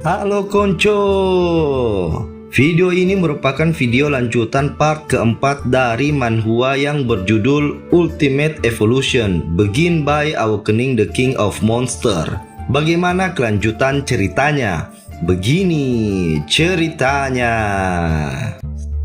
Halo Konco. Video ini merupakan video lanjutan part keempat dari manhwa yang berjudul Ultimate Evolution Begin by Awakening the King of Monster. Bagaimana kelanjutan ceritanya? Begini ceritanya.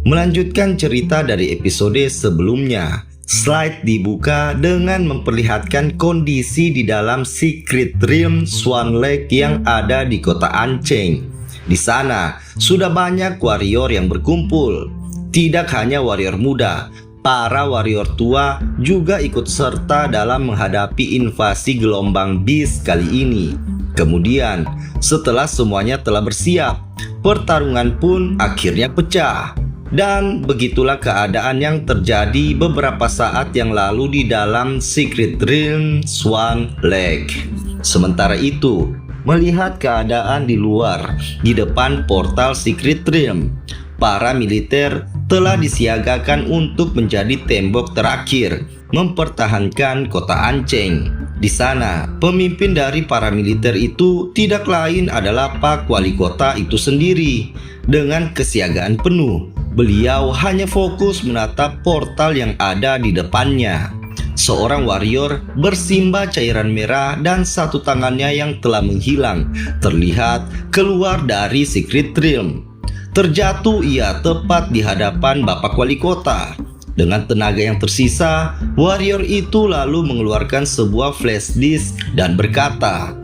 Melanjutkan cerita dari episode sebelumnya. Slide dibuka dengan memperlihatkan kondisi di dalam Secret Realm Swan Lake yang ada di kota Ancheng. Di sana sudah banyak warrior yang berkumpul. Tidak hanya warrior muda, para warrior tua juga ikut serta dalam menghadapi invasi gelombang beast kali ini. Kemudian, setelah semuanya telah bersiap, pertarungan pun akhirnya pecah. Dan begitulah keadaan yang terjadi beberapa saat yang lalu di dalam Secret Realm Swan Lake. Sementara itu, melihat keadaan di luar, di depan portal Secret Realm, para militer telah disiagakan untuk menjadi tembok terakhir mempertahankan kota Ancheng. Di sana, pemimpin dari para militer itu tidak lain adalah Pak Wali Kota itu sendiri. Dengan kesiagaan penuh, beliau hanya fokus menatap portal yang ada di depannya. Seorang warrior bersimbah cairan merah dan satu tangannya yang telah menghilang terlihat keluar dari Secret Realm. Terjatuh ia tepat di hadapan Bapak Wali Kota. Dengan tenaga yang tersisa, warrior itu lalu mengeluarkan sebuah flash disk dan berkata,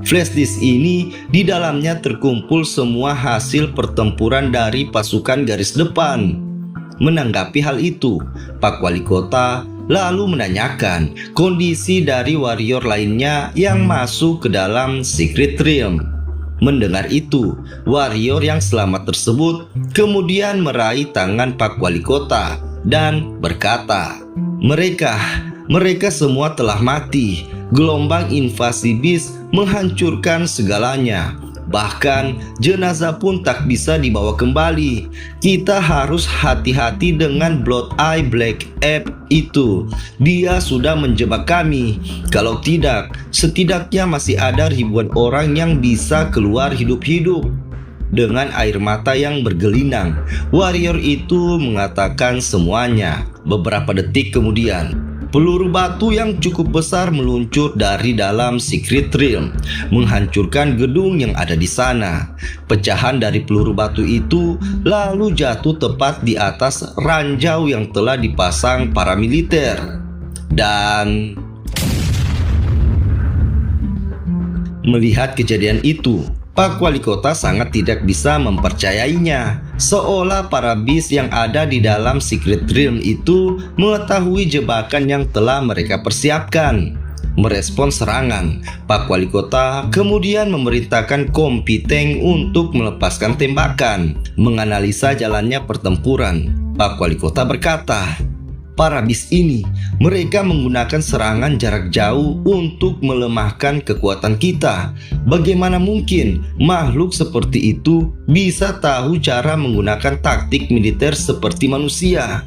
flash disk ini di dalamnya terkumpul semua hasil pertempuran dari pasukan garis depan. Menanggapi hal itu, Pak Wali Kota lalu menanyakan kondisi dari warrior lainnya yang masuk ke dalam Secret Realm. Mendengar itu, warrior yang selamat tersebut kemudian meraih tangan Pak Wali Kota dan berkata, Mereka semua telah mati. Gelombang invasi beast menghancurkan segalanya. Bahkan jenazah pun tak bisa dibawa kembali. Kita harus hati-hati dengan Blood Eye Black Ape itu. Dia sudah menjebak kami. Kalau tidak, setidaknya masih ada ribuan orang yang bisa keluar hidup-hidup. Dengan air mata yang bergelinang, warrior itu mengatakan semuanya. Beberapa detik kemudian, peluru batu yang cukup besar meluncur dari dalam Secret Realm, menghancurkan gedung yang ada di sana. Pecahan dari peluru batu itu lalu jatuh tepat di atas ranjau yang telah dipasang para militer. Dan melihat kejadian itu, Pak Wali Kota sangat tidak bisa mempercayainya. Seolah para beast yang ada di dalam Secret Realm itu mengetahui jebakan yang telah mereka persiapkan. Merespon serangan, Pak Wali Kota kemudian memerintahkan Kompiteng untuk melepaskan tembakan. Menganalisa jalannya pertempuran, Pak Wali Kota berkata, para beast ini, mereka menggunakan serangan jarak jauh untuk melemahkan kekuatan kita. Bagaimana mungkin makhluk seperti itu bisa tahu cara menggunakan taktik militer seperti manusia?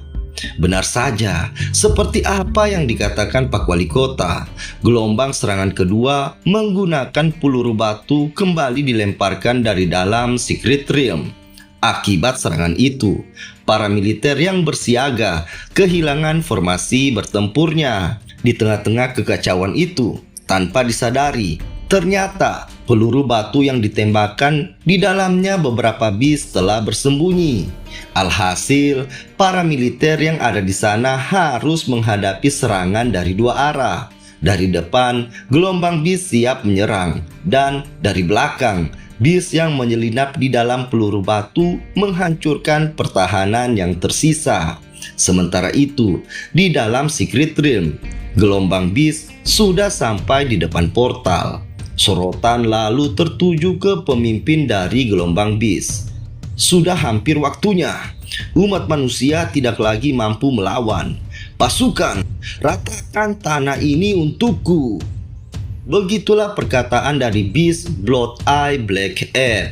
Benar saja, seperti apa yang dikatakan Pak Wali Kota. Gelombang serangan kedua menggunakan peluru batu kembali dilemparkan dari dalam Secret Realm. Akibat serangan itu, para militer yang bersiaga kehilangan formasi bertempurnya. Di tengah-tengah kekacauan itu, tanpa disadari, ternyata peluru batu yang ditembakkan di dalamnya beberapa beast telah bersembunyi. Alhasil, para militer yang ada di sana harus menghadapi serangan dari dua arah. Dari depan, gelombang beast siap menyerang, dan dari belakang, beast yang menyelinap di dalam peluru batu menghancurkan pertahanan yang tersisa. Sementara itu, di dalam Secret Realm, gelombang beast sudah sampai di depan portal. Sorotan lalu tertuju ke pemimpin dari gelombang beast. Sudah hampir waktunya. Umat manusia tidak lagi mampu melawan. Pasukan, ratakan tanah ini untukku. Begitulah perkataan dari beast Blood Eye Black Ape.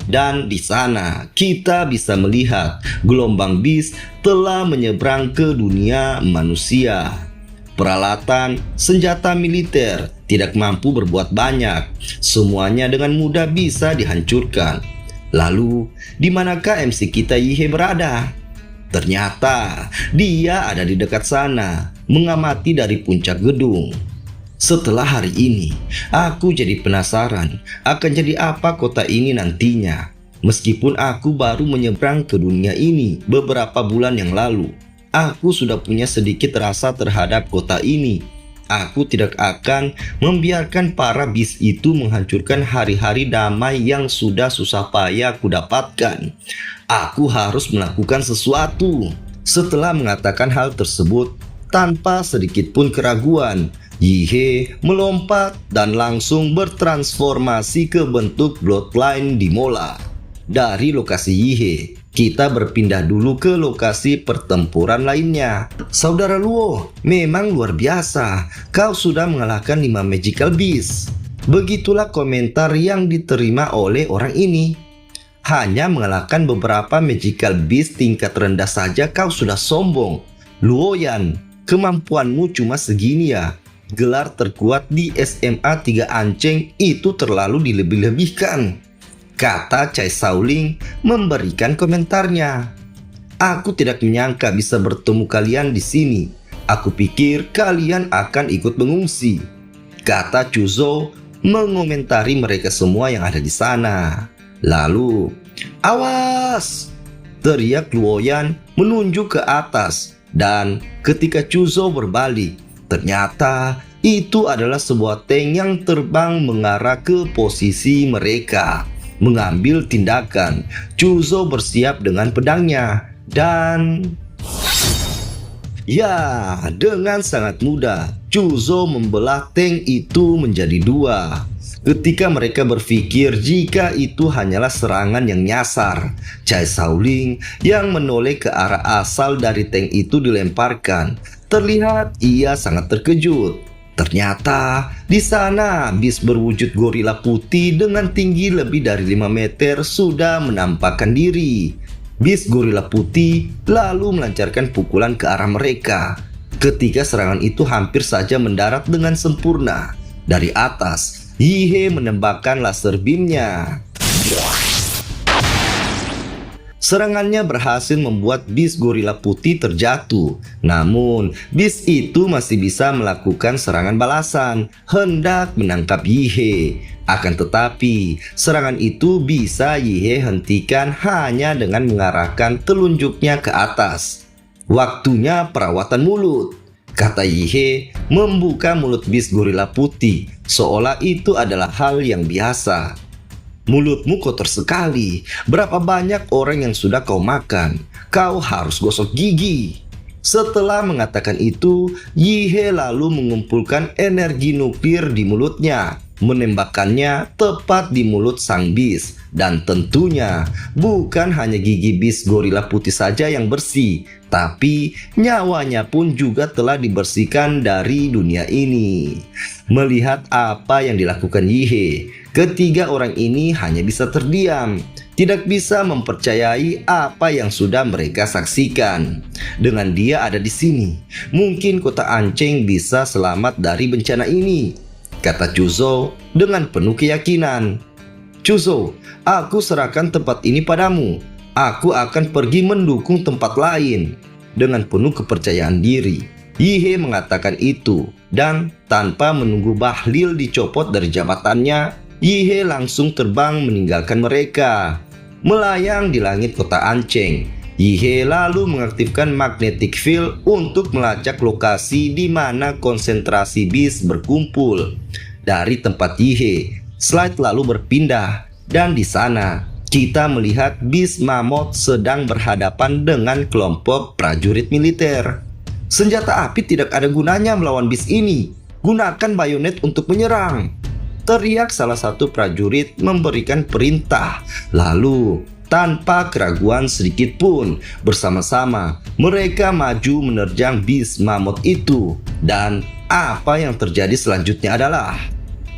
Dan di sana kita bisa melihat gelombang beast telah menyeberang ke dunia manusia. peralatan, senjata militer tidak mampu berbuat banyak. Semuanya dengan mudah bisa dihancurkan. Lalu, di manakah MC kita Yihe berada? Ternyata dia ada di dekat sana, mengamati dari puncak gedung. Setelah hari ini, aku jadi penasaran akan jadi apa kota ini nantinya. Meskipun aku baru menyeberang ke dunia ini beberapa bulan yang lalu, aku sudah punya sedikit rasa terhadap kota ini. Aku tidak akan membiarkan para bis itu menghancurkan hari-hari damai yang sudah susah payah aku dapatkan. Aku harus melakukan sesuatu. Setelah mengatakan hal tersebut, tanpa sedikit pun keraguan, Yihe melompat dan langsung bertransformasi ke bentuk Bloodline di Mola. Dari lokasi Yihe, kita berpindah dulu ke lokasi pertempuran lainnya. Saudara Luo, memang luar biasa. Kau sudah mengalahkan 5 Magical Beast. Begitulah komentar yang diterima oleh orang ini. Hanya mengalahkan beberapa Magical Beast tingkat rendah saja kau sudah sombong. Luoyan, kemampuanmu cuma segini ya. Gelar terkuat di SMA 3 Ancheng itu terlalu dilebih-lebihkan, kata Chai Shaoling memberikan komentarnya. Aku tidak menyangka bisa bertemu kalian di sini. Aku pikir kalian akan ikut mengungsi, kata Chu Zhou mengomentari mereka semua yang ada di sana. Lalu, awas! Teriak Luoyan menunjuk ke atas, dan ketika Chu Zhou berbalik, ternyata itu adalah sebuah tank yang terbang mengarah ke posisi mereka. Mengambil tindakan, Chu Zhou bersiap dengan pedangnya dan ya, dengan sangat mudah Chu Zhou membelah tank itu menjadi 2. Ketika mereka berpikir jika itu hanyalah serangan yang nyasar, Chai Shaoling yang menoleh ke arah asal dari tank itu dilemparkan. Terlihat ia sangat terkejut. Ternyata di sana bis berwujud gorila putih dengan tinggi lebih dari 5 meter sudah menampakkan diri. Bis gorila putih lalu melancarkan pukulan ke arah mereka. Ketika serangan itu hampir saja mendarat dengan sempurna, dari atas Yihe menembakkan laser beamnya. Serangannya berhasil membuat bis gorila putih terjatuh. Namun, bis itu masih bisa melakukan serangan balasan, hendak menangkap Yihe. Akan tetapi, serangan itu bisa Yihe hentikan hanya dengan mengarahkan telunjuknya ke atas. Waktunya perawatan mulut, kata Yihe membuka mulut bis gorila putih, seolah itu adalah hal yang biasa. Mulutmu kotor sekali. Berapa banyak orang yang sudah kau makan? Kau harus gosok gigi. Setelah mengatakan itu, Yihe lalu mengumpulkan energi nuklir di mulutnya, menembakkannya tepat di mulut sang bis. Dan tentunya bukan hanya gigi bis gorila putih saja yang bersih, tapi nyawanya pun juga telah dibersihkan dari dunia ini. Melihat apa yang dilakukan Yihe, ketiga orang ini hanya bisa terdiam, tidak bisa mempercayai apa yang sudah mereka saksikan. Dengan dia ada di sini, mungkin kota Ancheng bisa selamat dari bencana ini, kata Chu Zhou dengan penuh keyakinan. Chu Zhou, aku serahkan tempat ini padamu. Aku akan pergi mendukung tempat lain. Dengan penuh kepercayaan diri, Yihe mengatakan itu, dan tanpa menunggu Bahlil dicopot dari jabatannya, Yihe langsung terbang meninggalkan mereka. Melayang di langit kota Ancheng, Yihe lalu mengaktifkan magnetic field untuk melacak lokasi di mana konsentrasi bis berkumpul. Dari tempat Yihe, slide lalu berpindah, dan di sana kita melihat bis Mammoth sedang berhadapan dengan kelompok prajurit militer. Senjata api tidak ada gunanya melawan bis ini. Gunakan bayonet untuk menyerang, teriak salah satu prajurit memberikan perintah. Lalu, tanpa keraguan sedikit pun, bersama-sama mereka maju menerjang bis Mammoth itu. Dan apa yang terjadi selanjutnya adalah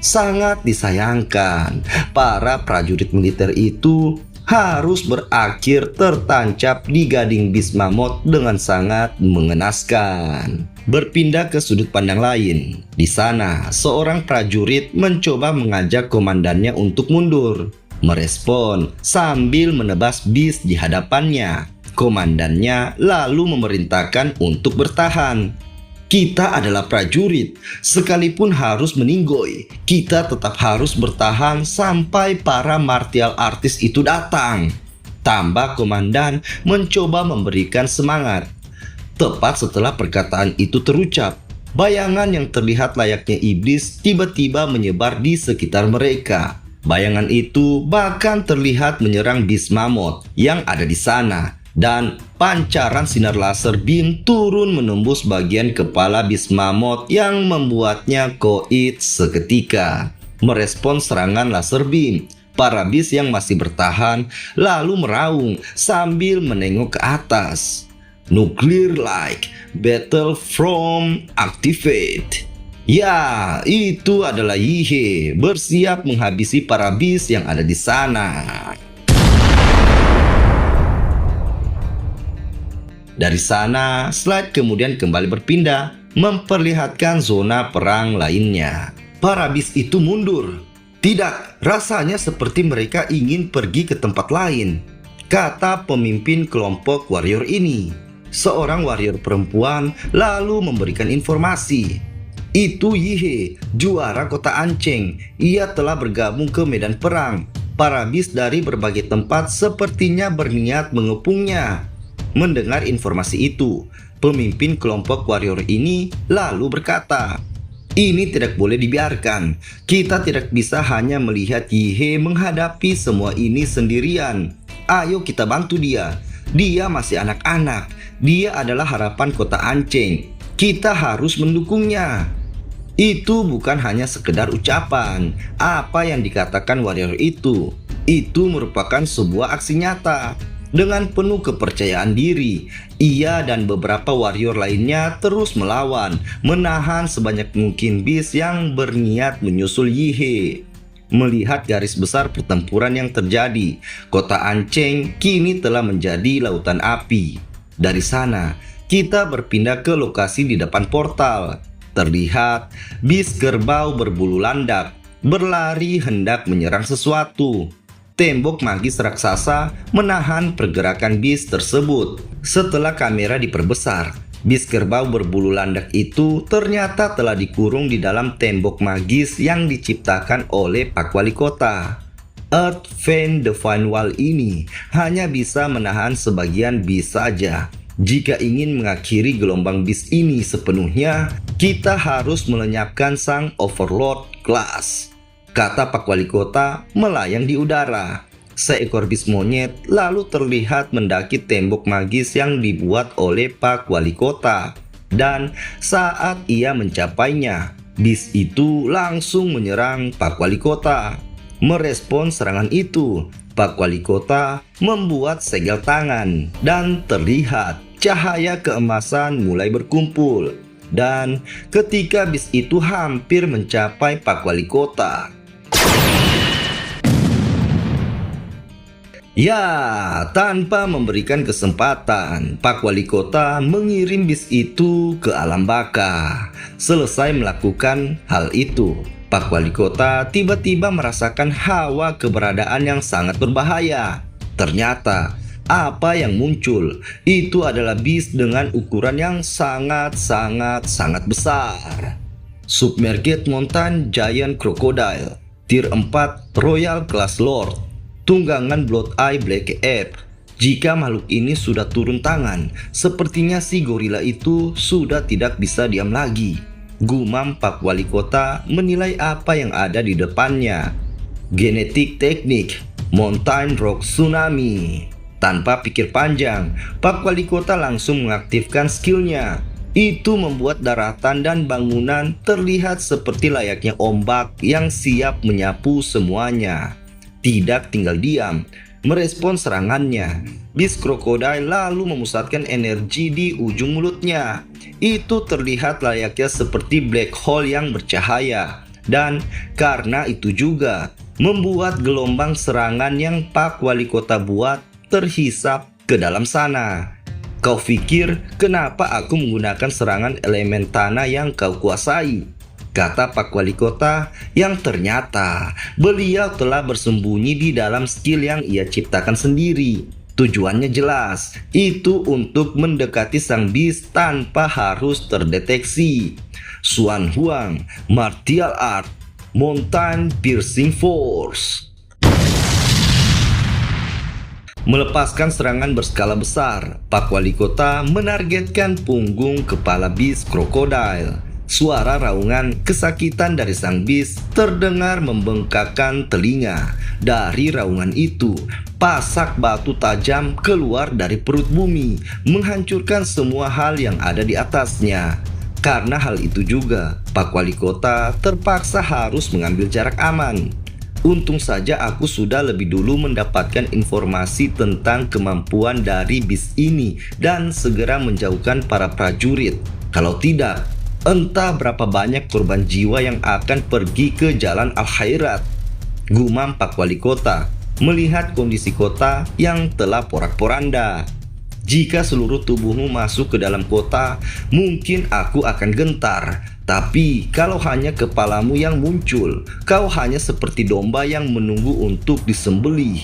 sangat disayangkan. Para prajurit militer itu harus berakhir tertancap di gading bis Mammoth dengan sangat mengenaskan. Berpindah ke sudut pandang lain. Di sana, seorang prajurit mencoba mengajak komandannya untuk mundur. Merespon sambil menebas bis di hadapannya. Komandannya lalu memerintahkan untuk bertahan. Kita adalah prajurit, sekalipun harus meninggoy, kita tetap harus bertahan sampai para martial artis itu datang. Tambah komandan mencoba memberikan semangat. Tepat setelah perkataan itu terucap, bayangan yang terlihat layaknya iblis tiba-tiba menyebar di sekitar mereka. Bayangan itu bahkan terlihat menyerang bis mammoth yang ada di sana. Dan pancaran sinar laser beam turun menembus bagian kepala bis mammoth yang membuatnya koit seketika. Merespon serangan laser beam, para bis yang masih bertahan lalu meraung sambil menengok ke atas. Nuclear-like Battlefront activate. Ya, itu adalah Yihye bersiap menghabisi para bis yang ada di sana. Dari sana, slide kemudian kembali berpindah, memperlihatkan zona perang lainnya. Para bis itu mundur. Tidak, rasanya seperti mereka ingin pergi ke tempat lain, kata pemimpin kelompok warrior ini. Seorang warrior perempuan lalu memberikan informasi. Itu Yihye, juara kota Ancheng. Ia telah bergabung ke medan perang. Para bis dari berbagai tempat sepertinya berniat mengepungnya. Mendengar informasi itu, pemimpin kelompok warrior ini lalu berkata, "Ini tidak boleh dibiarkan. Kita tidak bisa hanya melihat Yihye menghadapi semua ini sendirian. Ayo kita bantu dia. Dia masih anak-anak. Dia adalah harapan kota Ancheng. Kita harus mendukungnya." Itu bukan hanya sekedar ucapan. Apa yang dikatakan warrior itu merupakan sebuah aksi nyata. Dengan penuh kepercayaan diri, ia dan beberapa warrior lainnya terus melawan, menahan sebanyak mungkin bis yang berniat menyusul Yihye. Melihat garis besar pertempuran yang terjadi, kota Ancheng kini telah menjadi lautan api. Dari sana, kita berpindah ke lokasi di depan portal. Terlihat bis kerbau berbulu landak berlari hendak menyerang sesuatu. Tembok magis raksasa menahan pergerakan bis tersebut. Setelah kamera diperbesar, bis kerbau berbulu landak itu ternyata telah dikurung di dalam tembok magis yang diciptakan oleh Pak Wali Kota. Earth Vein Divine Wall ini hanya bisa menahan sebagian bis saja. Jika ingin mengakhiri gelombang bis ini sepenuhnya, kita harus melenyapkan sang Overlord Class, kata Pak Wali Kota melayang di udara. Seekor bis monyet lalu terlihat mendaki tembok magis yang dibuat oleh Pak Wali Kota. Dan saat ia mencapainya, bis itu langsung menyerang Pak Wali Kota. Merespon serangan itu, Pak Wali Kota membuat segel tangan dan terlihat cahaya keemasan mulai berkumpul. Dan ketika bis itu hampir mencapai Pak Wali Kota, ya, tanpa memberikan kesempatan, Pak Wali Kota mengirim bis itu ke alam baka. Selesai melakukan hal itu, Pak Wali Kota tiba-tiba merasakan hawa keberadaan yang sangat berbahaya. Ternyata apa yang muncul itu adalah bis dengan ukuran yang sangat besar. Submerged Mountain Giant Crocodile, Tier 4 Royal Class Lord, tunggangan Blood Eye Black Ape. Jika makhluk ini sudah turun tangan, sepertinya si gorila itu sudah tidak bisa diam lagi. Gumam Pak Wali Kota menilai apa yang ada di depannya. Genetik teknik Mountain Rock Tsunami. Tanpa pikir panjang, Pak Wali Kota langsung mengaktifkan skillnya. Itu membuat daratan dan bangunan terlihat seperti layaknya ombak yang siap menyapu semuanya. Tidak tinggal diam, merespon serangannya. Bis krokodil lalu memusatkan energi di ujung mulutnya. Itu terlihat layaknya seperti black hole yang bercahaya. Dan karena itu juga membuat gelombang serangan yang Pak Wali Kota buat terhisap ke dalam sana. Kau pikir kenapa aku menggunakan serangan elemen tanah yang kau kuasai? Kata Pak Wali Kota yang ternyata beliau telah bersembunyi di dalam skill yang ia ciptakan sendiri. Tujuannya jelas, itu untuk mendekati sang beast tanpa harus terdeteksi. Xuan Huang Martial Art Mountain Piercing Force. Melepaskan serangan berskala besar, Pak Wali Kota menargetkan punggung kepala beast krokodil. Suara raungan kesakitan dari sang beast terdengar membengkakkan telinga. Dari raungan itu, pasak batu tajam keluar dari perut bumi, menghancurkan semua hal yang ada di atasnya. Karena hal itu juga, Pak Wali Kota terpaksa harus mengambil jarak aman. Untung saja aku sudah lebih dulu mendapatkan informasi tentang kemampuan dari beast ini dan segera menjauhkan para prajurit. Kalau tidak, entah berapa banyak korban jiwa yang akan pergi ke jalan al-khairat. Gumam Pak Wali Kota melihat kondisi kota yang telah porak-poranda. Jika seluruh tubuhmu masuk ke dalam kota, mungkin aku akan gentar. Tapi kalau hanya kepalamu yang muncul, kau hanya seperti domba yang menunggu untuk disembelih,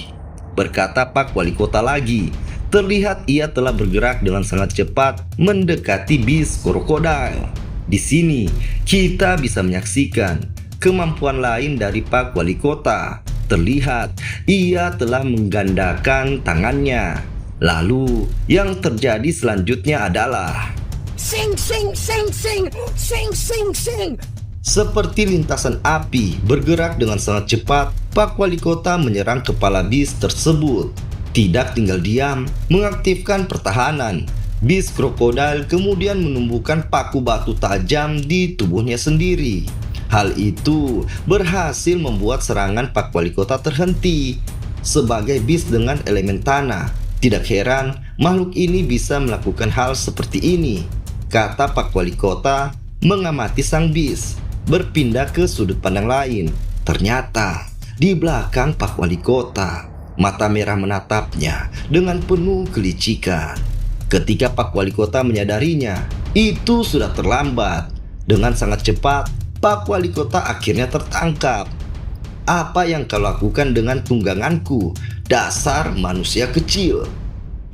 berkata Pak Wali Kota lagi. Terlihat ia telah bergerak dengan sangat cepat mendekati beast krokodil. Di sini kita bisa menyaksikan kemampuan lain dari Pak Wali Kota. Terlihat ia telah menggandakan tangannya. Lalu yang terjadi selanjutnya adalah sing sing sing sing sing sing sing. Seperti lintasan api bergerak dengan sangat cepat, Pak Wali Kota menyerang kepala beast tersebut. Tidak tinggal diam, mengaktifkan pertahanan. Beast krokodil kemudian menumbuhkan paku batu tajam di tubuhnya sendiri. Hal itu berhasil membuat serangan Pak Wali Kota terhenti. Sebagai beast dengan elemen tanah, tidak heran makhluk ini bisa melakukan hal seperti ini, kata Pak Wali Kota mengamati sang beast. Berpindah ke sudut pandang lain. Ternyata di belakang Pak Wali Kota, mata merah menatapnya dengan penuh kelicikan. Ketika Pak Wali Kota menyadarinya, itu sudah terlambat. Dengan sangat cepat, Pak Wali Kota akhirnya tertangkap. Apa yang kau lakukan dengan tungganganku, dasar manusia kecil?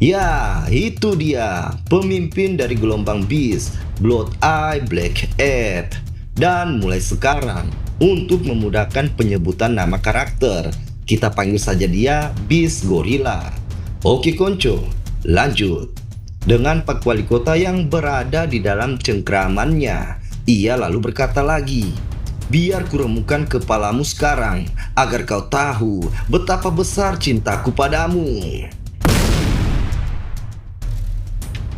Ya, itu dia, pemimpin dari gelombang beast, Blood Eye Black Ape. Dan mulai sekarang, untuk memudahkan penyebutan nama karakter, kita panggil saja dia Beast Gorilla. Oke Konco, lanjut. Dengan Pak Wali Kota yang berada di dalam cengkramannya, ia lalu berkata lagi, biar kuremukan kepalamu sekarang, agar kau tahu betapa besar cintaku padamu.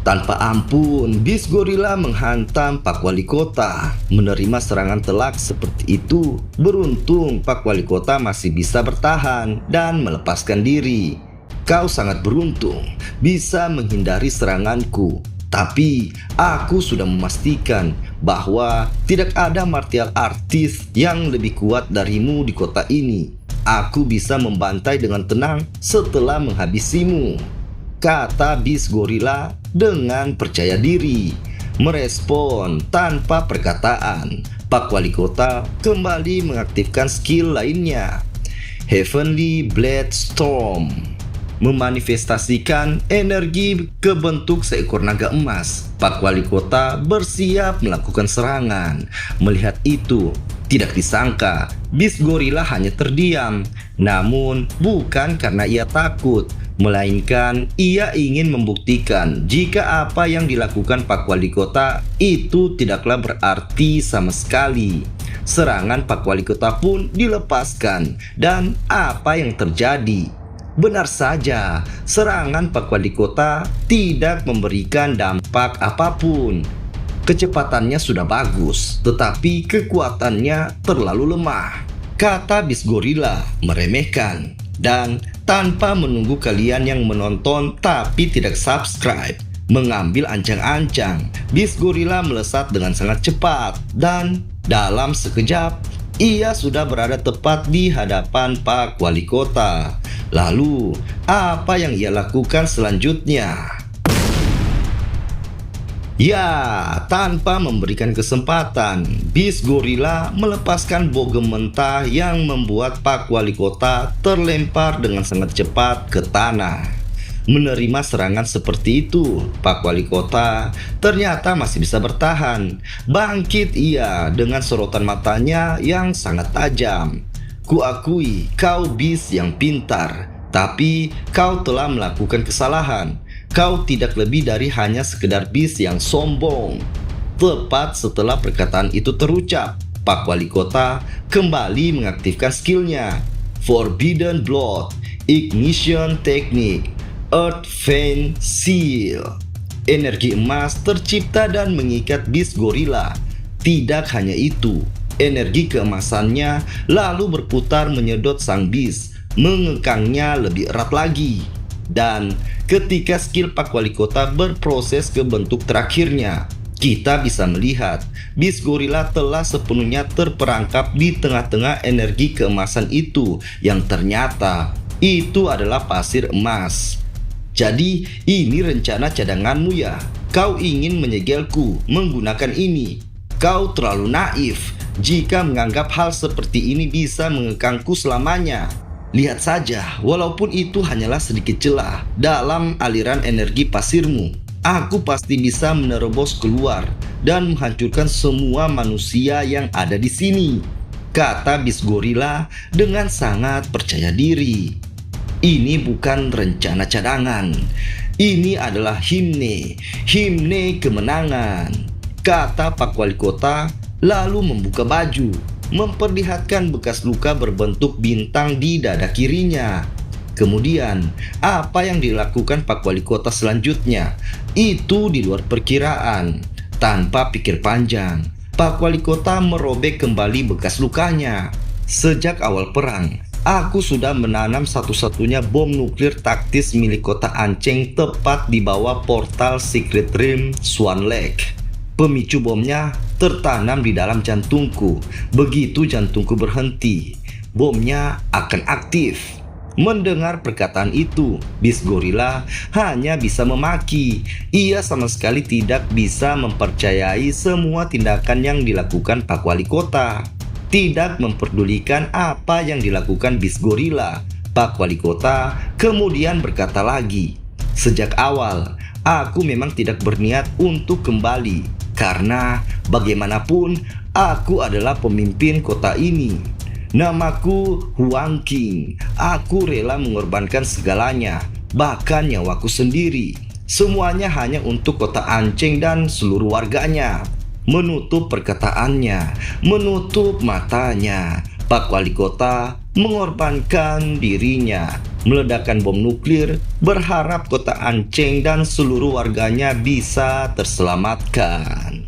Tanpa ampun, beast gorilla menghantam Pak Wali Kota. Menerima serangan telak seperti itu, beruntung Pak Wali Kota masih bisa bertahan dan melepaskan diri. Kau sangat beruntung bisa menghindari seranganku. Tapi aku sudah memastikan bahwa tidak ada martial artist yang lebih kuat darimu di kota ini. Aku bisa membantai dengan tenang setelah menghabisimu, kata beast gorilla dengan percaya diri. Merespon tanpa perkataan, Pak Wali Kota kembali mengaktifkan skill lainnya, Heavenly Blade Storm, memanifestasikan energi ke bentuk seekor naga emas. Pak Wali Kota bersiap melakukan serangan. Melihat itu, tidak disangka beast gorilla hanya terdiam. Namun bukan karena ia takut, melainkan ia ingin membuktikan jika apa yang dilakukan Pak Wali Kota itu tidaklah berarti sama sekali. Serangan Pak Wali Kota pun dilepaskan, dan apa yang terjadi? Benar saja, serangan Pak Wali Kota tidak memberikan dampak apapun. Kecepatannya sudah bagus, tetapi kekuatannya terlalu lemah, kata beast gorilla meremehkan. Dan tanpa menunggu kalian yang menonton tapi tidak subscribe mengambil ancang-ancang, beast gorilla melesat dengan sangat cepat, dan dalam sekejap ia sudah berada tepat di hadapan Pak Wali Kota. Lalu, apa yang ia lakukan selanjutnya? Ya, tanpa memberikan kesempatan, bis gorila melepaskan bogem mentah yang membuat Pak Wali Kota terlempar dengan sangat cepat ke tanah. Menerima serangan seperti itu, Pak Wali Kota ternyata masih bisa bertahan. Bangkit ia dengan sorotan matanya yang sangat tajam. Kuakui kau bis yang pintar, tapi kau telah melakukan kesalahan. Kau tidak lebih dari hanya sekedar bis yang sombong. Tepat setelah perkataan itu terucap, Pak Wali Kota kembali mengaktifkan skillnya. Forbidden Blood, Ignition Technique, Earth Vein Seal. Energi emas tercipta dan mengikat bis gorila. Tidak hanya itu, energi keemasannya lalu berputar menyedot sang bis, mengekangnya lebih erat lagi. Dan ketika skill Pak Wali Kota berproses ke bentuk terakhirnya, kita bisa melihat bis gorila telah sepenuhnya terperangkap di tengah-tengah energi keemasan itu, yang ternyata itu adalah pasir emas. Jadi ini rencana cadanganmu ya? Kau ingin menyegelku menggunakan ini? Kau terlalu naif jika menganggap hal seperti ini bisa mengekangku selamanya. Lihat saja, walaupun itu hanyalah sedikit celah dalam aliran energi pasirmu, aku pasti bisa menerobos keluar dan menghancurkan semua manusia yang ada di sini, kata bis gorila dengan sangat percaya diri. Ini bukan rencana cadangan, ini adalah himne kemenangan, kata Pak Wali Kota lalu membuka baju, memperlihatkan bekas luka berbentuk bintang di dada kirinya. Kemudian, apa yang dilakukan Pak Wali Kota selanjutnya? Itu di luar perkiraan. Tanpa pikir panjang, Pak Wali Kota merobek kembali bekas lukanya. Sejak awal perang, aku sudah menanam satu-satunya bom nuklir taktis milik kota Ancheng tepat di bawah portal Secret Realm Swan Lake. Pemicu bomnya tertanam di dalam jantungku. Begitu jantungku berhenti, bomnya akan aktif. Mendengar perkataan itu, bis gorila hanya bisa memaki. Ia sama sekali tidak bisa mempercayai semua tindakan yang dilakukan Pak Wali Kota. Tidak memperdulikan apa yang dilakukan bis gorila, Pak Wali Kota kemudian berkata lagi, "Sejak awal, aku memang tidak berniat untuk kembali. Karena bagaimanapun aku adalah pemimpin kota ini. Namaku Huang King. Aku rela mengorbankan segalanya, bahkan nyawaku sendiri. Semuanya hanya untuk kota Ancheng dan seluruh warganya." Menutup perkataannya, menutup matanya, Pak Wali Kota mengorbankan dirinya, meledakkan bom nuklir, berharap kota Ancheng dan seluruh warganya bisa terselamatkan.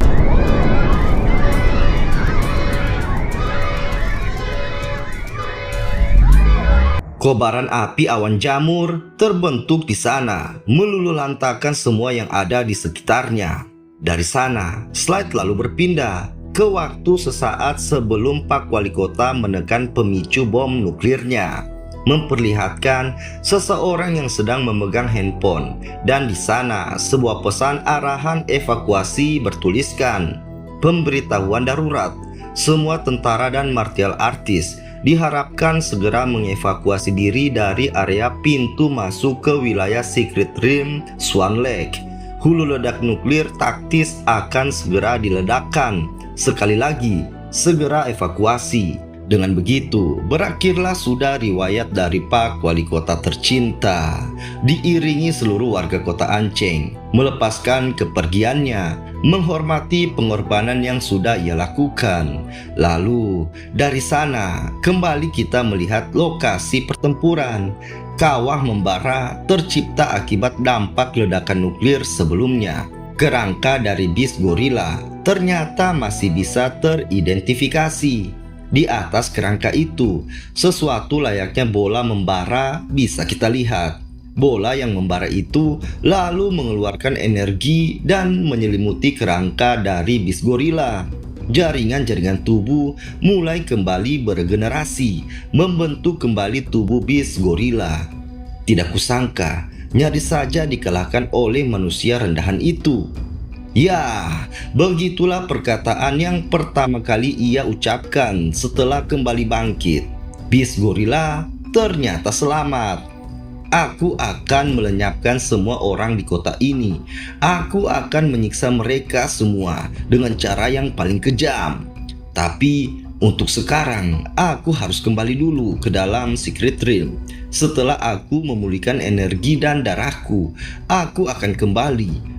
Kobaran api awan jamur terbentuk di sana, meluluhlantakan semua yang ada di sekitarnya. Dari sana, slide lalu berpindah ke waktu sesaat sebelum Pak Wali Kota menekan pemicu bom nuklirnya, memperlihatkan seseorang yang sedang memegang handphone, dan di sana sebuah pesan arahan evakuasi bertuliskan, "Pemberitahuan darurat, semua tentara dan martial artist diharapkan segera mengevakuasi diri dari area pintu masuk ke wilayah Secret Realm Swan Lake. Hulu ledak nuklir taktis akan segera diledakkan. Sekali lagi, segera evakuasi." Dengan begitu, berakhirlah sudah riwayat dari Pak Wali Kota tercinta. Diiringi seluruh warga kota Ancheng melepaskan kepergiannya, menghormati pengorbanan yang sudah ia lakukan. Lalu, dari sana, kembali kita melihat lokasi pertempuran. Kawah membara tercipta akibat dampak ledakan nuklir sebelumnya. Kerangka dari bis gorila ternyata masih bisa teridentifikasi. Di atas kerangka itu, sesuatu layaknya bola membara bisa kita lihat. Bola yang membara itu lalu mengeluarkan energi dan menyelimuti kerangka dari bis gorila. Jaringan-jaringan tubuh mulai kembali beregenerasi, membentuk kembali tubuh bis gorila. Tidak kusangka, nyaris saja dikalahkan oleh manusia rendahan itu. Ya, begitulah perkataan yang pertama kali ia ucapkan setelah kembali bangkit. Bis gorila ternyata selamat. Aku akan melenyapkan semua orang di kota ini. Aku akan menyiksa mereka semua dengan cara yang paling kejam. Tapi untuk sekarang, aku harus kembali dulu ke dalam Secret Realm. Setelah aku memulihkan energi dan darahku, aku akan kembali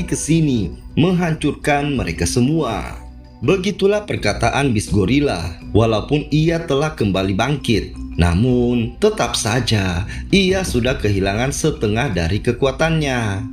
ke sini, menghancurkan mereka semua. Begitulah perkataan bis gorila. Walaupun ia telah kembali bangkit, namun tetap saja ia sudah kehilangan setengah dari kekuatannya.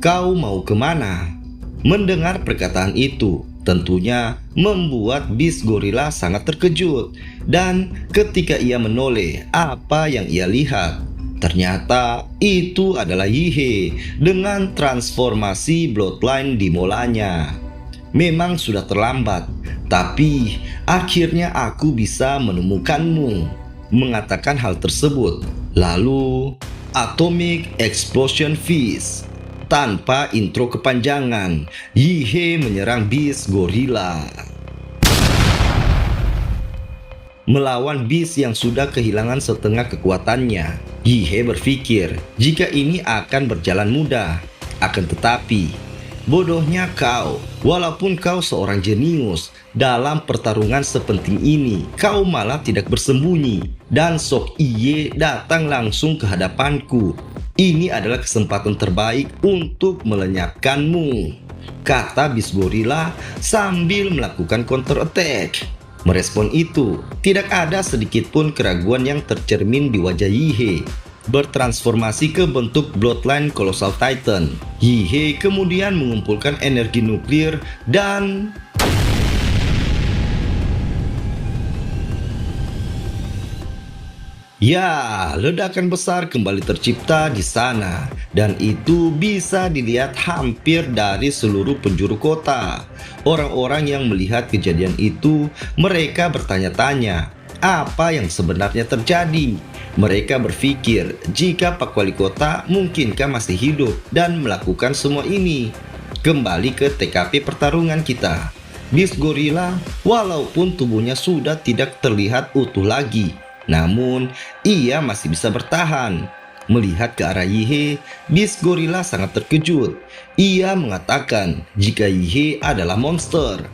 Kau mau kemana? Mendengar perkataan itu tentunya membuat bis gorila sangat terkejut. Dan ketika ia menoleh, apa yang ia lihat? Ternyata itu adalah Yihe dengan transformasi bloodline di molanya. Memang sudah terlambat, tapi akhirnya aku bisa menemukanmu. Mengatakan hal tersebut, lalu Atomic Explosion Fist. Tanpa intro kepanjangan, Yihe menyerang bis gorila. Melawan bis yang sudah kehilangan setengah kekuatannya, Yihe berpikir jika ini akan berjalan mudah. Akan tetapi, bodohnya kau, walaupun kau seorang jenius, dalam pertarungan sepenting ini, kau malah tidak bersembunyi. Dan Sok Iye datang langsung ke hadapanku. Ini adalah kesempatan terbaik untuk melenyapkanmu, kata bis gorila sambil melakukan counter attack. Merespon itu, tidak ada sedikit pun keraguan yang tercermin di wajah Yihe. Bertransformasi ke bentuk Bloodline Colossal Titan, Yihe kemudian mengumpulkan energi nuklir dan ya, ledakan besar kembali tercipta di sana, dan itu bisa dilihat hampir dari seluruh penjuru kota. Orang-orang yang melihat kejadian itu, mereka bertanya-tanya, apa yang sebenarnya terjadi? Mereka berpikir, jika Pak Wali Kota mungkinkah masih hidup dan melakukan semua ini? Kembali ke TKP pertarungan kita. Bis gorila, walaupun tubuhnya sudah tidak terlihat utuh lagi, namun ia masih bisa bertahan. Melihat ke arah Yihe, bis gorila sangat terkejut. Ia mengatakan jika Yihe adalah monster.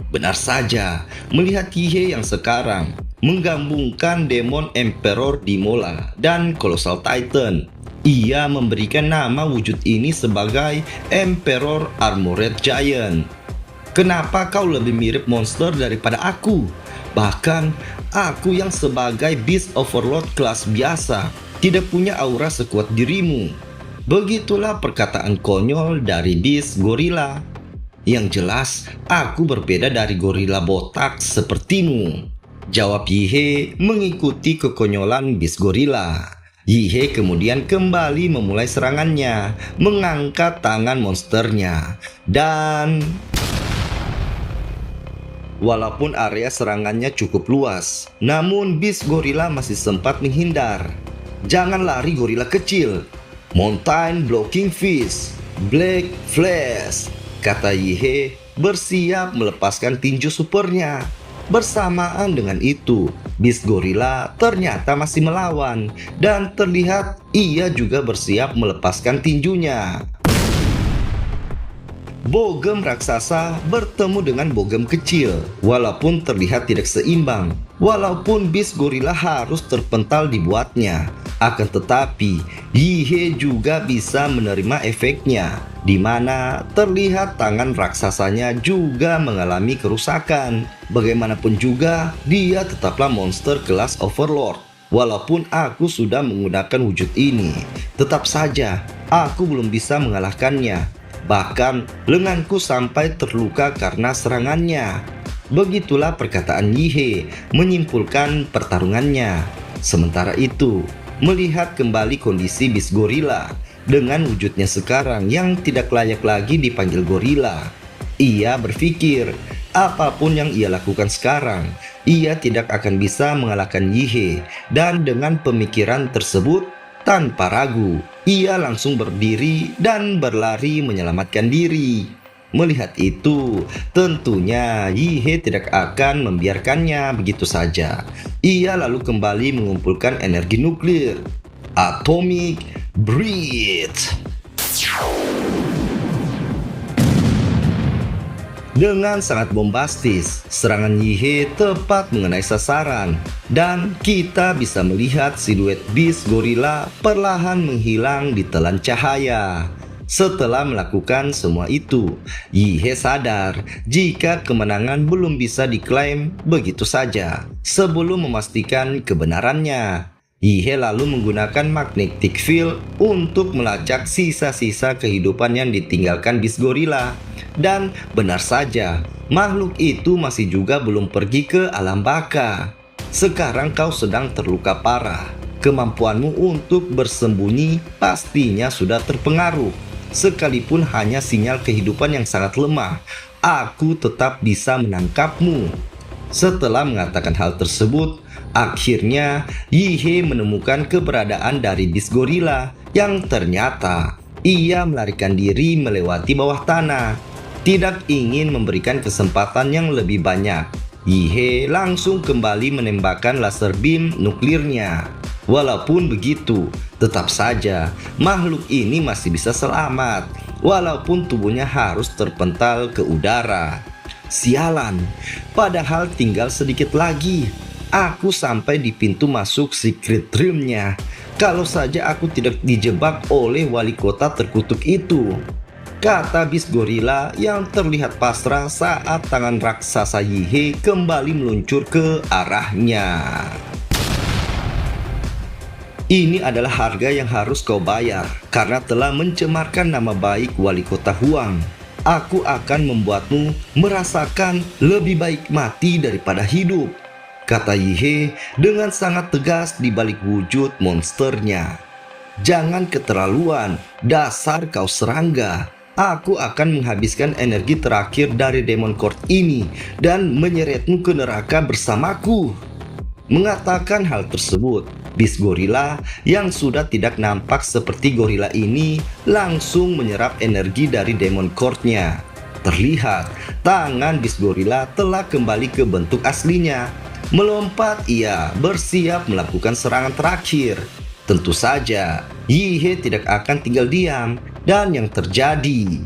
Benar saja, melihat Yihe yang sekarang menggabungkan Demon Emperor di Mola dan Colossal Titan, ia memberikan nama wujud ini sebagai Emperor Armored Giant. Kenapa kau lebih mirip monster daripada aku? Bahkan aku yang sebagai Beast Overlord kelas biasa tidak punya aura sekuat dirimu. Begitulah perkataan konyol dari bis gorila. Yang jelas aku berbeda dari gorila botak sepertimu, jawab Yihe mengikuti kekonyolan bis gorila. Yihe kemudian kembali memulai serangannya, mengangkat tangan monsternya, dan walaupun area serangannya cukup luas, namun bis gorila masih sempat menghindar. Jangan lari gorila kecil. Mountain Blocking Fist, Black Flash, kata Yihe bersiap melepaskan tinju supernya. Bersamaan dengan itu, bis gorila ternyata masih melawan, dan terlihat ia juga bersiap melepaskan tinjunya. Bogem raksasa bertemu dengan bogem kecil, walaupun terlihat tidak seimbang. Walaupun bis gorila harus terpental dibuatnya, akan tetapi Yihe juga bisa menerima efeknya, di mana terlihat tangan raksasanya juga mengalami kerusakan. Bagaimanapun juga, dia tetaplah monster kelas Overlord. Walaupun aku sudah menggunakan wujud ini, tetap saja aku belum bisa mengalahkannya. Bahkan lenganku sampai terluka karena serangannya. Begitulah perkataan Yihe menyimpulkan pertarungannya. Sementara itu, melihat kembali kondisi bis gorila dengan wujudnya sekarang yang tidak layak lagi dipanggil gorila, ia berpikir apapun yang ia lakukan sekarang, ia tidak akan bisa mengalahkan Yihe. Dan dengan pemikiran tersebut, tanpa ragu, ia langsung berdiri dan berlari menyelamatkan diri. Melihat itu, tentunya Yihe tidak akan membiarkannya begitu saja. Ia lalu kembali mengumpulkan energi nuklir. Atomic Breath. Dengan sangat bombastis, serangan Yihe tepat mengenai sasaran, dan kita bisa melihat siluet Beast Gorilla perlahan menghilang di telan cahaya. Setelah melakukan semua itu, Yihe sadar jika kemenangan belum bisa diklaim begitu saja. Sebelum memastikan kebenarannya, Yihe lalu menggunakan magnetic field untuk melacak sisa-sisa kehidupan yang ditinggalkan Beast Gorilla. Dan benar saja, makhluk itu masih juga belum pergi ke alam baka. Sekarang kau sedang terluka parah. Kemampuanmu untuk bersembunyi pastinya sudah terpengaruh. Sekalipun hanya sinyal kehidupan yang sangat lemah, aku tetap bisa menangkapmu. Setelah mengatakan hal tersebut, akhirnya Yihe menemukan keberadaan dari Beast Gorilla yang ternyata ia melarikan diri melewati bawah tanah. Tidak ingin memberikan kesempatan yang lebih banyak, Yihe langsung kembali menembakkan laser beam nuklirnya. Walaupun begitu, tetap saja makhluk ini masih bisa selamat, walaupun tubuhnya harus terpental ke udara. Sialan, padahal tinggal sedikit lagi. Aku sampai di pintu masuk Secret Realm-nya. Kalau saja aku tidak dijebak oleh wali kota terkutuk itu, kata Beast Gorilla yang terlihat pasrah saat tangan raksasa Yihe kembali meluncur ke arahnya. Ini adalah harga yang harus kau bayar karena telah mencemarkan nama baik wali kota Huang. Aku akan membuatmu merasakan lebih baik mati daripada hidup, kata Yihe dengan sangat tegas di balik wujud monsternya. Jangan keterlaluan, dasar kau serangga. Aku akan menghabiskan energi terakhir dari Demon Court ini dan menyeretmu ke neraka bersamaku. Mengatakan hal tersebut, Beast Gorilla yang sudah tidak nampak seperti gorila ini langsung menyerap energi dari Demon Court-nya. Terlihat, tangan Beast Gorilla telah kembali ke bentuk aslinya. Melompat, ia bersiap melakukan serangan terakhir. Tentu saja, Yihe tidak akan tinggal diam, dan yang terjadi,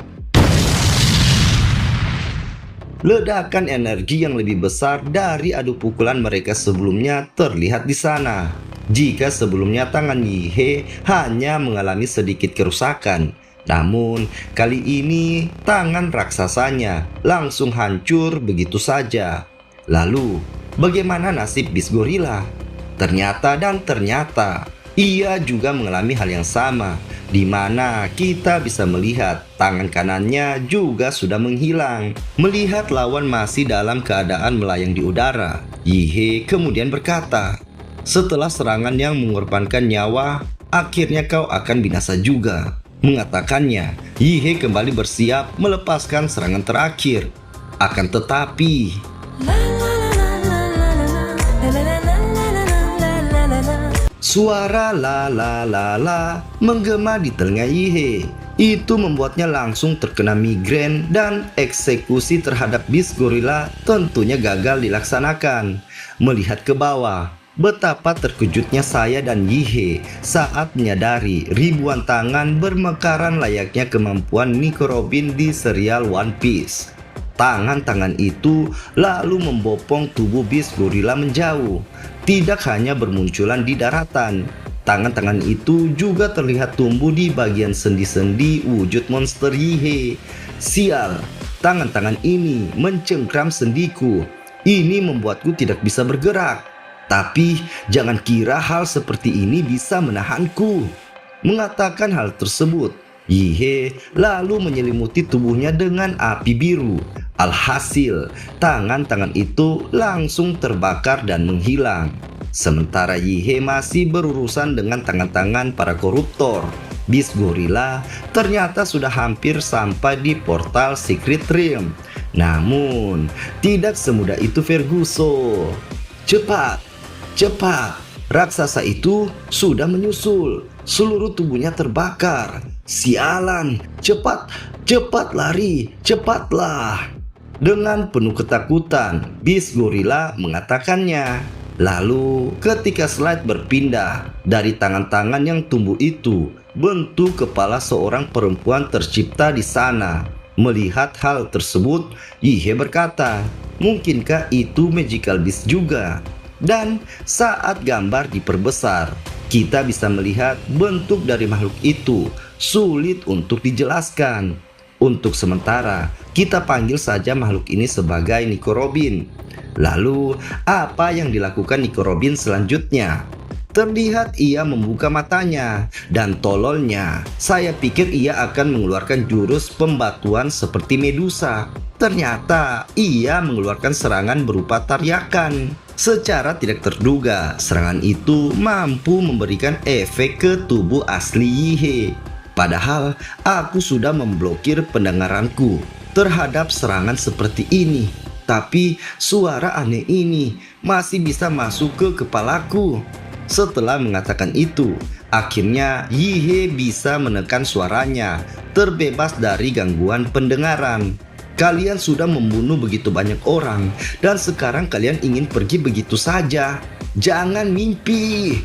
ledakan energi yang lebih besar dari adu pukulan mereka sebelumnya terlihat di sana. Jika sebelumnya tangan Yihe hanya mengalami sedikit kerusakan, namun kali ini tangan raksasanya langsung hancur begitu saja. Lalu, bagaimana nasib Beast Gorilla? Ternyata ia juga mengalami hal yang sama, di mana kita bisa melihat tangan kanannya juga sudah menghilang. Melihat lawan masih dalam keadaan melayang di udara, Yihe kemudian berkata, "Setelah serangan yang mengorbankan nyawa, akhirnya kau akan binasa juga." Mengatakannya, Yihe kembali bersiap melepaskan serangan terakhir. Akan tetapi, suara la la la la menggema di telinga Yihe. Itu membuatnya langsung terkena migrain dan eksekusi terhadap Beast Gorilla tentunya gagal dilaksanakan. Melihat ke bawah, betapa terkejutnya saya dan Yihe saat menyadari ribuan tangan bermekaran layaknya kemampuan Nico Robin di serial One Piece. Tangan-tangan itu lalu membopong tubuh Beast Gorilla menjauh. Tidak hanya bermunculan di daratan, tangan-tangan itu juga terlihat tumbuh di bagian sendi-sendi wujud monster Yihe. Sial, tangan-tangan ini mencengkram sendiku. Ini membuatku tidak bisa bergerak. Tapi jangan kira hal seperti ini bisa menahanku. Mengatakan hal tersebut, Yihe lalu menyelimuti tubuhnya dengan api biru. Alhasil, tangan-tangan itu langsung terbakar dan menghilang. Sementara Yihe masih berurusan dengan tangan-tangan para koruptor, Beast Gorilla ternyata sudah hampir sampai di portal Secret Realm. Namun, tidak semudah itu Ferguso. Cepat, raksasa itu sudah menyusul. Seluruh tubuhnya terbakar. Sialan, cepat "Cepat lari, cepatlah!" Dengan penuh ketakutan, bis gorila mengatakannya. Lalu ketika slide berpindah dari tangan-tangan yang tumbuh itu, bentuk kepala seorang perempuan tercipta di sana. Melihat hal tersebut, Yihe berkata, "Mungkinkah itu magical beast juga?" Dan saat gambar diperbesar, kita bisa melihat bentuk dari makhluk itu sulit untuk dijelaskan. Untuk sementara, kita panggil saja makhluk ini sebagai Nico Robin. Lalu, apa yang dilakukan Nico Robin selanjutnya? Terlihat ia membuka matanya dan tololnya. Saya pikir ia akan mengeluarkan jurus pembatuan seperti Medusa. Ternyata ia mengeluarkan serangan berupa tariakan. Secara tidak terduga, serangan itu mampu memberikan efek ke tubuh asli Yihe. Padahal aku sudah memblokir pendengaranku terhadap serangan seperti ini. Tapi suara aneh ini masih bisa masuk ke kepalaku. Setelah mengatakan itu, akhirnya Yihe bisa menekan suaranya, terbebas dari gangguan pendengaran. "Kalian sudah membunuh begitu banyak orang, dan sekarang kalian ingin pergi begitu saja. Jangan mimpi!"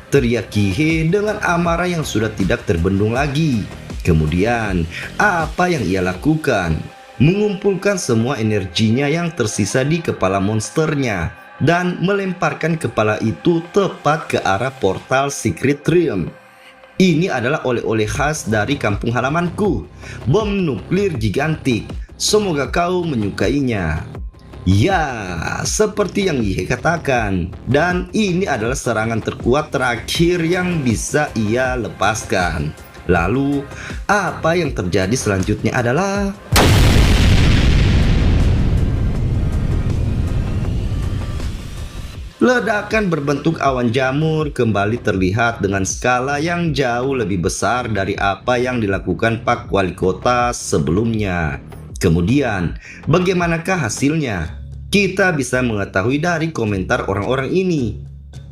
teriak Yihe dengan amarah yang sudah tidak terbendung lagi. Kemudian, apa yang ia lakukan? Mengumpulkan semua energinya yang tersisa di kepala monsternya dan melemparkan kepala itu tepat ke arah portal Secret Realm. "Ini adalah oleh-oleh khas dari kampung halamanku, bom nuklir gigantik. Semoga kau menyukainya." Ya, seperti yang Yihe katakan, dan ini adalah serangan terkuat terakhir yang bisa ia lepaskan. Lalu, apa yang terjadi selanjutnya adalah ledakan berbentuk awan jamur kembali terlihat dengan skala yang jauh lebih besar dari apa yang dilakukan Pak Wali Kota sebelumnya. Kemudian, bagaimanakah hasilnya? Kita bisa mengetahui dari komentar orang-orang ini.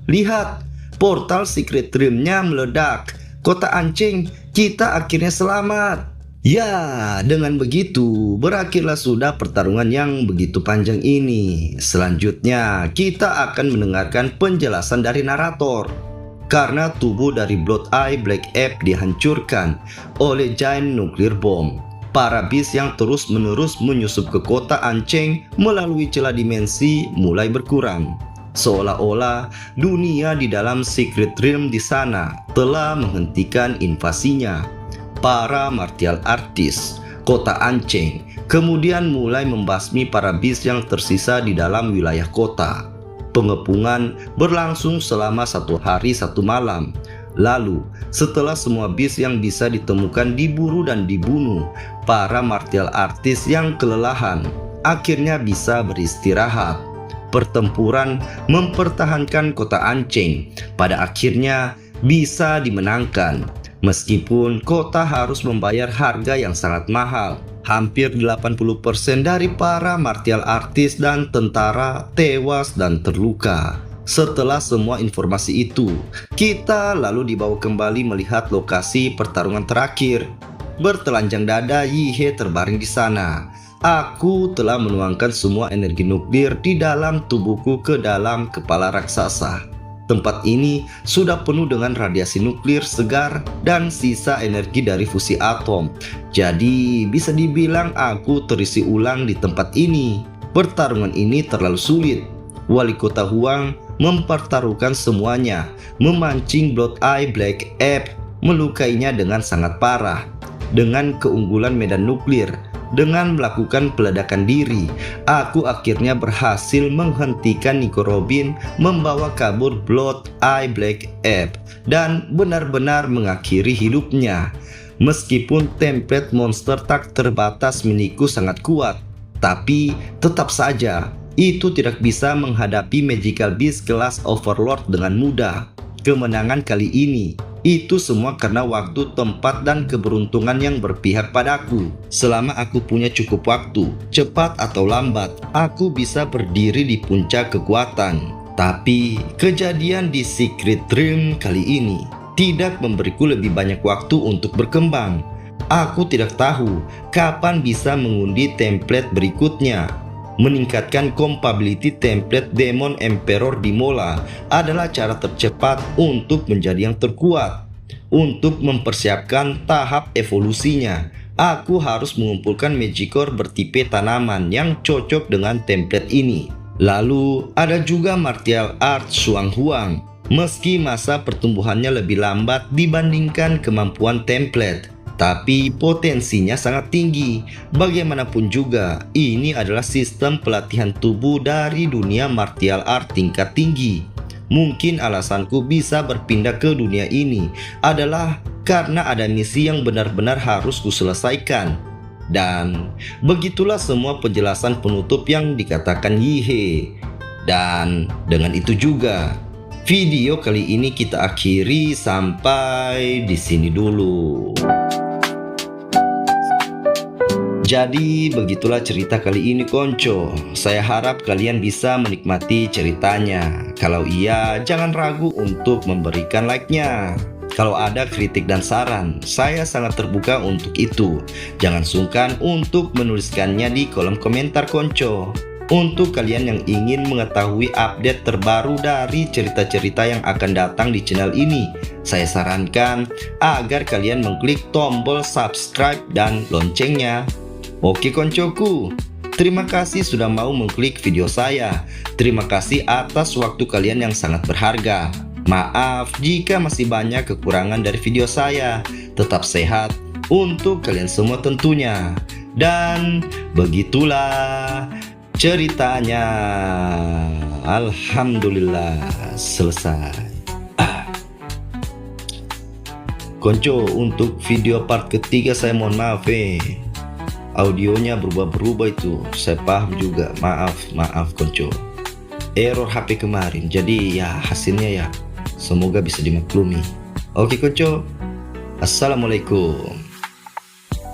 Lihat, portal Secret Realm-nya meledak. Kota Anjing, kita akhirnya selamat. Ya, dengan begitu berakhirlah sudah pertarungan yang begitu panjang ini. Selanjutnya, kita akan mendengarkan penjelasan dari narator. Karena tubuh dari Blood Eye Black Ape dihancurkan oleh Giant Nuclear Bomb, para beast yang terus-menerus menyusup ke kota Anjing melalui celah dimensi mulai berkurang. Seolah-olah dunia di dalam Secret Realm di sana telah menghentikan invasinya. Para martial artist kota Anjing kemudian mulai membasmi para beast yang tersisa di dalam wilayah kota. Pengepungan berlangsung selama 1 hari 1 malam. Lalu, setelah semua beast yang bisa ditemukan diburu dan dibunuh, para martial artist yang kelelahan akhirnya bisa beristirahat. Pertempuran mempertahankan kota Anjing pada akhirnya bisa dimenangkan. Meskipun kota harus membayar harga yang sangat mahal, hampir 80% dari para martial artist dan tentara tewas dan terluka. Setelah semua informasi itu, kita lalu dibawa kembali melihat lokasi pertarungan terakhir. Bertelanjang dada, Yihe terbaring di sana. Aku telah menuangkan semua energi nuklir di dalam tubuhku ke dalam kepala raksasa. Tempat ini sudah penuh dengan radiasi nuklir segar dan sisa energi dari fusi atom. Jadi bisa dibilang aku terisi ulang di tempat ini. Pertarungan ini terlalu sulit. Wali Kota Huang mempertaruhkan semuanya, memancing Blood Eye Black Ape, melukainya dengan sangat parah. Dengan keunggulan medan nuklir, dengan melakukan peledakan diri, aku akhirnya berhasil menghentikan Nico Robin membawa kabur Blood Eye Black Ape dan benar-benar mengakhiri hidupnya. Meskipun template monster tak terbatas milikku sangat kuat, tapi tetap saja itu tidak bisa menghadapi Magical Beast kelas Overlord dengan mudah. Kemenangan kali ini itu semua karena waktu, tempat, dan keberuntungan yang berpihak padaku. Selama aku punya cukup waktu, cepat atau lambat, aku bisa berdiri di puncak kekuatan. Tapi kejadian di Secret Realm kali ini tidak memberiku lebih banyak waktu untuk berkembang. Aku tidak tahu kapan bisa mengundi template berikutnya. Meningkatkan compatibility template Demon Emperor di Mola adalah cara tercepat untuk menjadi yang terkuat. Untuk mempersiapkan tahap evolusinya, aku harus mengumpulkan Magicore bertipe tanaman yang cocok dengan template ini. Lalu ada juga Martial Art Shuang Huang. Meski masa pertumbuhannya lebih lambat dibandingkan kemampuan template, tapi potensinya sangat tinggi. Bagaimanapun juga, ini adalah sistem pelatihan tubuh dari dunia martial art tingkat tinggi. Mungkin alasanku bisa berpindah ke dunia ini adalah karena ada misi yang benar-benar harus kuselesaikan. Dan begitulah semua penjelasan penutup yang dikatakan Yihe. Dan dengan itu juga, video kali ini kita akhiri sampai di sini dulu. Jadi begitulah cerita kali ini konco. Saya harap kalian bisa menikmati ceritanya. Kalau iya, jangan ragu untuk memberikan like-nya. Kalau ada kritik dan saran, saya sangat terbuka untuk itu. Jangan sungkan untuk menuliskannya di kolom komentar konco. Untuk kalian yang ingin mengetahui update terbaru dari cerita-cerita yang akan datang di channel ini, saya sarankan agar kalian mengklik tombol subscribe dan loncengnya. Oke koncoku, terima kasih sudah mau mengklik video saya. Terima kasih atas waktu kalian yang sangat berharga. Maaf jika masih banyak kekurangan dari video saya. Tetap sehat untuk kalian semua tentunya. Dan begitulah ceritanya. Alhamdulillah selesai. Konco, untuk video part ketiga saya mohon maaf audionya berubah-berubah itu. Saya paham juga, maaf konco. Error HP kemarin, jadi ya hasilnya ya semoga bisa dimaklumi. Oke konco, assalamualaikum.